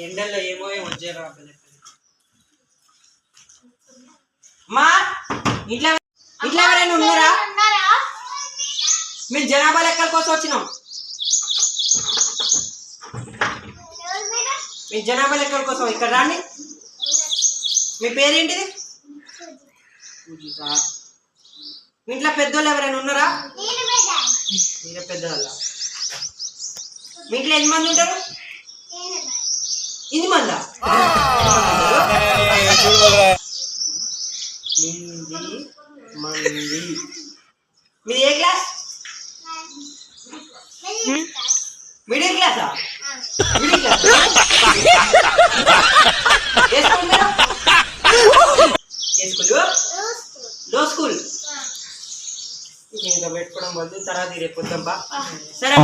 ఎండల్లో ఏమో వచ్చారు అమ్మా. ఇంట్లో ఇంట్లో ఎవరైనా ఉన్నారా? మేము జనాభా లెక్కల కోసం వచ్చినాం. మీ జనాభా లెక్కల కోసం ఇక్కడ రండి. మీ పేరేంటిది? పూజిత. మీ ఇంట్లో పెద్దోళ్ళు ఎవరైనా ఉన్నారా? మీరే పెద్దవాళ్ళ. మీ ఇంట్లో ఎన్ని మంది ఉంటారు? 8 మందా? మీది ఏ క్లాస్? మిడిల్ క్లాసా? Middle class. ఏ స్కూల్ మీరు? ఏ స్కూల్? లో స్కూల్. ఇంకా పెట్టుకోవడం వద్దు, తర్వాత రేపు వద్దాంపా. సరే.